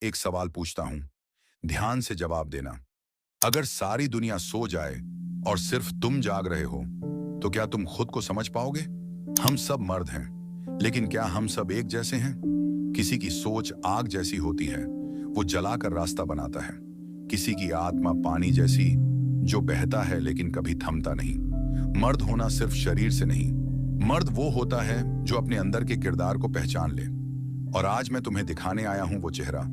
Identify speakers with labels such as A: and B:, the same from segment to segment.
A: एक सवाल पूछता हूं, ध्यान से जवाब देना। अगर सारी दुनिया सो जाए और सिर्फ तुम जाग रहे हो, तो क्या तुम खुद को समझ पाओगे? हम सब मर्द हैं, लेकिन क्या हम सब एक जैसे हैं? किसी की सोच आग जैसी होती है, वो जलाकर रास्ता बनाता है। किसी की आत्मा पानी जैसी, जो बहता है लेकिन कभी थमता नहीं। मर्द होना सिर्फ शरीर से नहीं, मर्द वो होता है जो अपने अंदर के किरदार को पहचान ले। और आज मैं तुम्हें दिखाने आया हूं वो चेहरा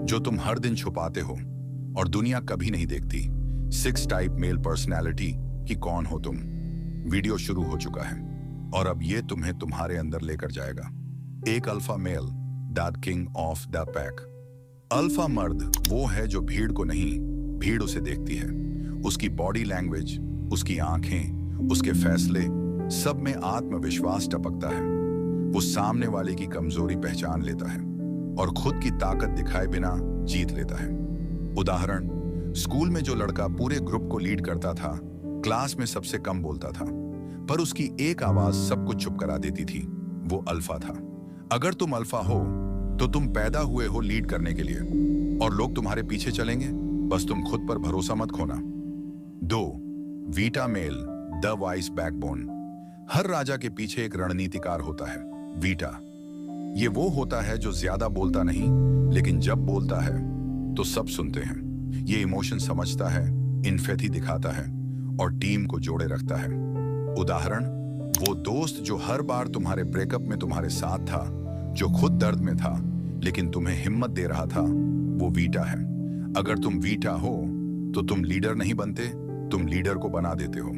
A: जो तुम हर दिन छुपाते हो और दुनिया कभी नहीं देखती। 6 टाइप मेल पर्सनैलिटी कि कौन हो तुम। वीडियो शुरू हो चुका है और अब ये तुम्हें तुम्हारे अंदर लेकर जाएगा। एक alpha male, that king of the pack. Alpha मर्द वो है जो भीड़ को नहीं, भीड़ उसे देखती है। उसकी बॉडी लैंग्वेज, उसकी आंखें, उसके फैसले, सब में आत्मविश्वास टपकता है। वो सामने वाले की कमजोरी पहचान लेता है और खुद की ताकत दिखाए बिना जीत लेता है। उदाहरण, स्कूल में जो लड़का पूरे ग्रुप को लीड करता था, क्लास में सबसे कम बोलता था, पर उसकी एक आवाज सब कुछ चुप करा देती थी, वो अल्फा था। अगर तुम अल्फा हो तो तुम पैदा हुए हो लीड करने के लिए और लोग तुम्हारे पीछे चलेंगे, बस तुम खुद पर भरोसा मत खोना। 2. Beta male, the wise backbone. हर राजा के पीछे एक रणनीतिकार होता है, वीटा। ये वो होता है जो ज्यादा बोलता नहीं, लेकिन जब बोलता है तो सब सुनते हैं। ये इमोशन समझता है, इन्फेथी दिखाता है और टीम को जोड़े रखता है। उदाहरण, वो दोस्त जो हर बार तुम्हारे ब्रेकअप में तुम्हारे साथ था, जो खुद दर्द में था लेकिन तुम्हें हिम्मत दे रहा था, वो वीटा है। अगर तुम वीटा हो तो तुम लीडर नहीं बनते, तुम लीडर को बना देते हो।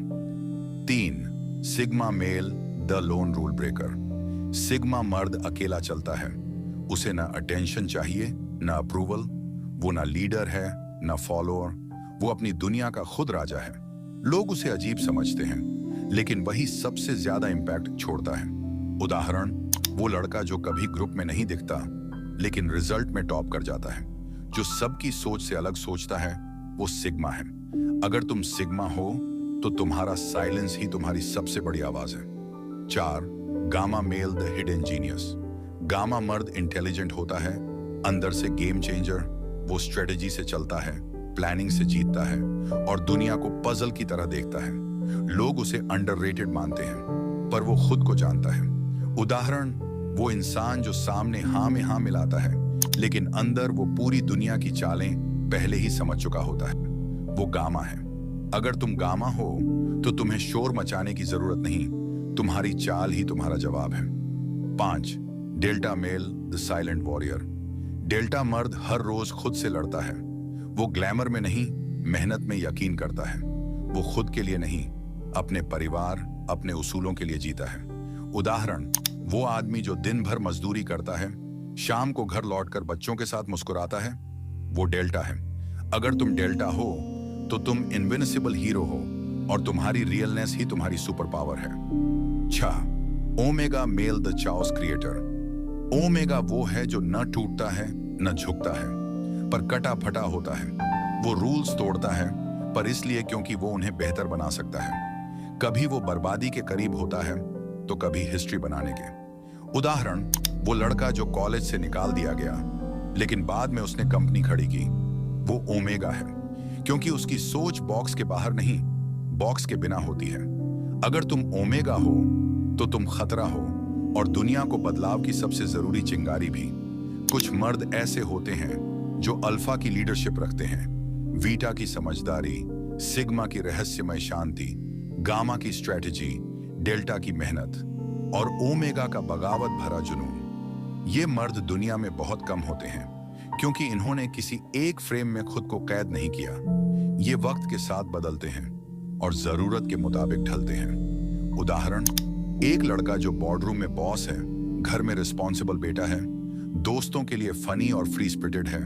A: 3. Sigma male, the loan rule breaker. Sigma मर्द अकेला चलता है। उसे ना अटेंशन चाहिए, ना अप्रूवल। वो ना लीडर है, ना फॉलोअर। वो अपनी दुनिया का खुद राजा है। लोग उसे अजीब समझते हैं, लेकिन वही सबसे ज्यादा इंपैक्ट छोड़ता है। उदाहरण, वो लड़का जो कभी ग्रुप में नहीं दिखता, लेकिन रिजल्ट में टॉप कर जाता है। जो सबकी सोच से अलग सोचता है, वो सिग्मा है। अगर तुम सिग्मा हो तो तुम्हारा साइलेंस ही तुम्हारी सबसे बड़ी आवाज है। 4. Gamma male, the hidden genius. गामा मर्द इंटेलिजेंट होता है, अंदर से गेम चेंजर। वो स्ट्रेटेजी से चलता है, प्लानिंग से जीतता है और दुनिया को पजल की तरह देखता है। लोग उसे अंडररेटेड मानते हैं, पर वो खुद को जानता है। उदाहरण, वो इंसान जो सामने हाँ में हाँ मिलाता है, लेकिन अंदर वो पूरी दुनिया की चालें पहले ही समझ चुका होता है। वो गामा है। अगर तुम गामा हो तो तुम्हें शोर मचाने की जरूरत नहीं, तुम्हारी चाल ही तुम्हारा जवाब है। 5. Delta male, the silent warrior. डेल्टा मर्द हर रोज खुद से लड़ता है। वो ग्लैमर में नहीं, मेहनत में यकीन करता है। वो खुद के लिए नहीं, अपने परिवार, अपने उसूलों के लिए जीता है। उदाहरण, वो आदमी जो दिन भर मजदूरी करता है, शाम को घर लौटकर बच्चों के साथ मुस्कुराता है, वो डेल्टा है। अगर तुम डेल्टा हो तो तुम इनविंसिबल हीरो हो और तुम्हारी रियलनेस ही तुम्हारी सुपर पावर है। 6. Omega male, the chaos creator. Omega वो है जो न टूटता है न झुकता है, पर कटा फटा होता है। वो रूल्स तोड़ता है, पर इसलिए क्योंकि वो उन्हें बेहतर बना सकता है। कभी वो बर्बादी के करीब होता है तो कभी हिस्ट्री बनाने के। उदाहरण, वो लड़का जो कॉलेज से निकाल दिया गया, लेकिन बाद में उसने कंपनी खड़ी की, वो ओमेगा है, क्योंकि उसकी सोच बॉक्स के बाहर नहीं, बॉक्स के बिना होती है। अगर तुम ओमेगा हो तो तुम खतरा हो और दुनिया को बदलाव की सबसे जरूरी चिंगारी भी। कुछ मर्द ऐसे होते हैं जो अल्फा की लीडरशिप रखते हैं, वीटा की समझदारी, सिग्मा की रहस्यमय शांति, गामा की स्ट्रेटेजी, डेल्टा की मेहनत और ओमेगा का बगावत भरा जुनून। ये मर्द दुनिया में बहुत कम होते हैं, क्योंकि इन्होंने किसी एक फ्रेम में खुद को कैद नहीं किया। ये वक्त के साथ बदलते हैं और जरूरत के मुताबिक ढलते हैं। उदाहरण, एक लड़का जो बोर्डरूम में बॉस है, घर में रिस्पॉन्सिबल बेटा है, दोस्तों के लिए फनी और फ्री स्पिरिटेड है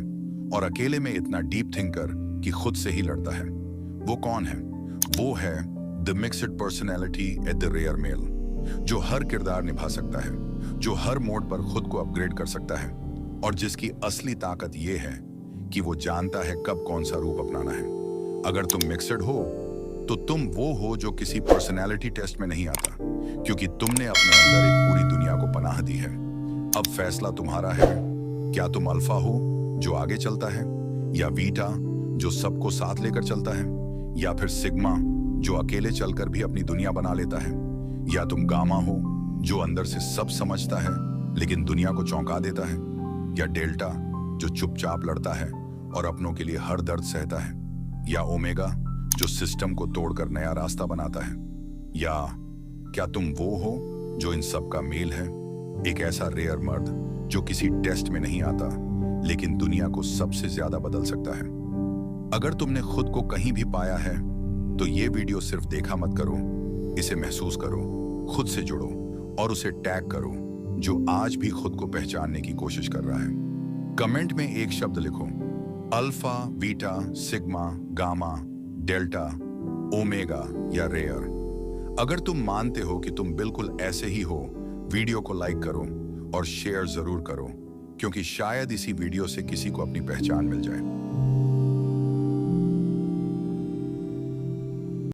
A: और अकेले में इतना डीप थिंकर कि खुद से ही लड़ता है। वो कौन है? वो है the mixed personality at the rare male, जो हर किरदार निभा सकता है, जो हर मोड पर खुद को अपग्रेड कर सकता है और जिसकी असली ताकत ये है कि वो जानता है कब कौन सा रूप अपनाना है। अगर तुम मिक्सड हो तो तुम वो हो जो किसी पर्सनैलिटी टेस्ट में नहीं आता, क्योंकि तुमने अपने अंदर एक पूरी दुनिया को पनाह दी है। अब फैसला तुम्हारा है, क्या तुम अल्फा हो जो आगे चलता है, या वीटा जो सबको साथ लेकर चलता है, या फिर सिग्मा जो अकेले चलकर भी अपनी दुनिया बना लेता है, या तुम गामा हो जो अंदर से सब समझता है लेकिन दुनिया को चौंका देता है, या डेल्टा जो चुपचाप लड़ता है और अपनों के लिए हर दर्द सहता है, या ओमेगा जो सिस्टम को तोड़कर नया रास्ता बनाता है। या क्या तुम वो हो जो इन सब का मेल है, एक ऐसा रेयर मर्द जो किसी टेस्ट में नहीं आता लेकिन दुनिया को सबसे ज्यादा बदल सकता है। अगर तुमने खुद को कहीं भी पाया है तो ये वीडियो सिर्फ देखा मत करो, इसे महसूस करो, खुद से जुड़ो और उसे टैग करो जो आज भी खुद को पहचानने की कोशिश कर रहा है। कमेंट में एक शब्द लिखो, alpha, beta, sigma, gamma, delta, omega या रेयर। अगर तुम मानते हो कि तुम बिल्कुल ऐसे ही हो, वीडियो को लाइक करो और शेयर जरूर करो, क्योंकि शायद इसी वीडियो से किसी को अपनी पहचान मिल जाए।